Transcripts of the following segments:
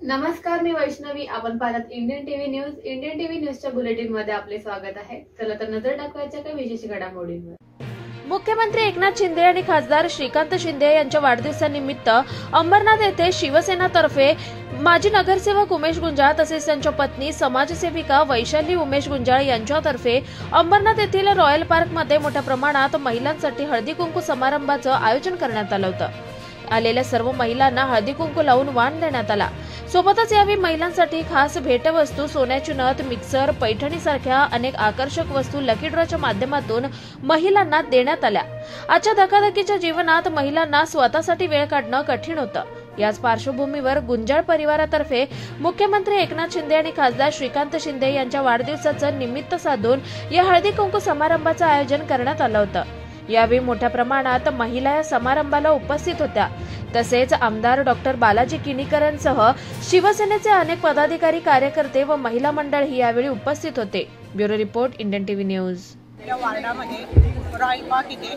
नमस्कार, मी वैष्णवी. आपण पाहत Indian TV news. Indian TV न्यूजच्या बुलेटिन मध्ये आपले स्वागत आहे. चला तर नजर टाकूयाच्या काही विशेष घडामोडींवर. मुख्यमंत्री एकनाथ शिंदे आणि खासदार श्रीकांत शिंदे यांच्या वाढदिवसानिमित्त अंबरनाथ येथे शिवसेनातर्फे माजी नगरसेवक उमेश गुंजाळ तसेच त्यांच्या पत्नी समाजसेविका वैशाली उमेश गुंजाळ यांच्यातर्फे अंबरनाथ येथील रॉयल पार्कमध्ये मोठ्या प्रमाणात महिलांसाठी हळदी कुंकू समारंभाचं आयोजन करण्यात आलं होतं. आलेल्या सर्व महिलांना हळदी कुंकू लावून वाण देण्यात आला. सोबतच यावेळी महिलांसाठी खास भेटवस्तू, सोन्याची नथ, मिक्सर, पैठणी सारख्या अनेक आकर्षक वस्तू लकी ड्रॉच्या माध्यमातून महिलांना देण्यात आल्या. आजच्या धकाधकीच्या जीवनात महिलांना स्वतःसाठी वेळ काढणं कठीण होतं. याच पार्श्वभूमीवर गुंजाळ परिवारातर्फे मुख्यमंत्री एकनाथ शिंदे आणि खासदार श्रीकांत शिंदे यांच्या वाढदिवसाचं निमित्त साधून या हळदी कुंकू समारंभाचं आयोजन करण्यात आलं होतं. यावेळी मोठ्या प्रमाणात महिला या समारंभाला उपस्थित होत्या. तसेच आमदार डॉक्टर बालाजी किनीकरांसह शिवसेनेचे अनेक पदाधिकारी, कार्यकर्ते व महिला मंडळ ही यावेळी उपस्थित होते. Bureau report, Indian TV news. या वार्डामध्ये रॉयल पार्क इथे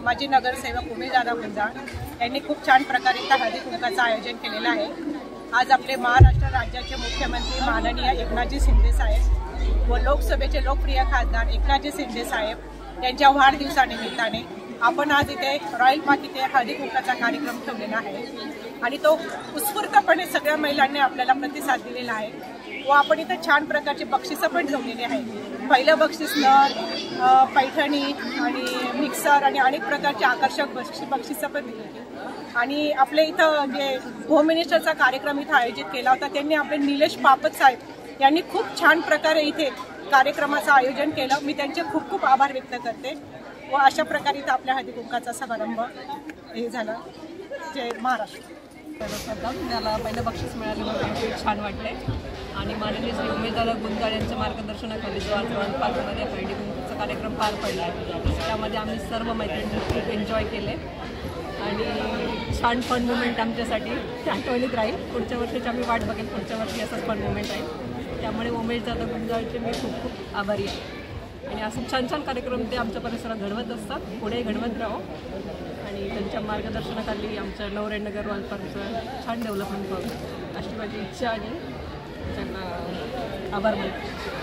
माजी नगरसेवक उमेश गुंजाळ यांनी खूप छान प्रकारे इथं हळदी कुंकाचं आयोजन केलेलं आहे. आज आपले महाराष्ट्र राज्याचे मुख्यमंत्री माननीय एकनाथजी शिंदे साहेब व लोकसभेचे लोकप्रिय खासदार एकनाथजी शिंदे साहेब यांच्या वाढदिवसानिमित्ताने आपण आज इथे रॉयल पार्क इथे हळदी कुंकाचा कार्यक्रम ठेवलेला आहे आणि तो उत्स्फूर्तपणे सगळ्या महिलांनी आपल्याला प्रतिसाद दिलेला आहे व आपण इथे छान प्रकारचे बक्षिसं पण ठेवलेली आहे. पहिलं बक्षीस पैठणी आणि मिक्सर आणि अनेक प्रकारचे आकर्षक बक्षिसं पण दिली होती. आणि आपले इथं जे होम मिनिस्टरचा कार्यक्रम इथं आयोजित केला होता त्यांनी आपले निलेश पापत साहेब यांनी खूप छान प्रकारे इथे कार्यक्रमाचं आयोजन केलं. मी त्यांचे खूप खूप आभार व्यक्त करते व अशा प्रकारे इथं आपल्या हळदी कुंकाचा समारंभ हे झाला. जय महाराष्ट्र. मला पहिलं बक्षीस मिळालं खूप छान वाटले आणि माननीय श्री उमेश गुंजाळ यांच्या मार्गदर्शनाखाली जो आज रॉयल पार्कमध्ये हळदी कुंकूचा कार्यक्रम पार पडला आहे त्यामध्ये आम्ही सर्व मैत्रिणी खूप एन्जॉय केले आणि छान फन मुमेंट आमच्यासाठी त्या आठवणीत राहील. पुढच्या वर्षीची आम्ही वाट बघेल, पुढच्या वर्षी असंच फन मुमेंट राहील. त्यामुळे उमेश गुंजाळचे मी खूप खूप आभारी आहे आणि असं छान छान कार्यक्रम ते आमच्या परिसरात घडवत असतात. पुढे घडवत राहो आणि त्यांच्या मार्गदर्शनाखाली आमचं नवरेनगर रॉयल पार्कचं छान डेव्हलपमेंट व्हावं अशी माझी इच्छा आणि त्यांना आभार मानते.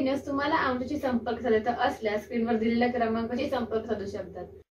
न्यूज तुम्हाला आमच्याशी संपर्क साधायचा असल्यास स्क्रीनवर दिलेल्या क्रमांकाशी संपर्क साधू शकतात.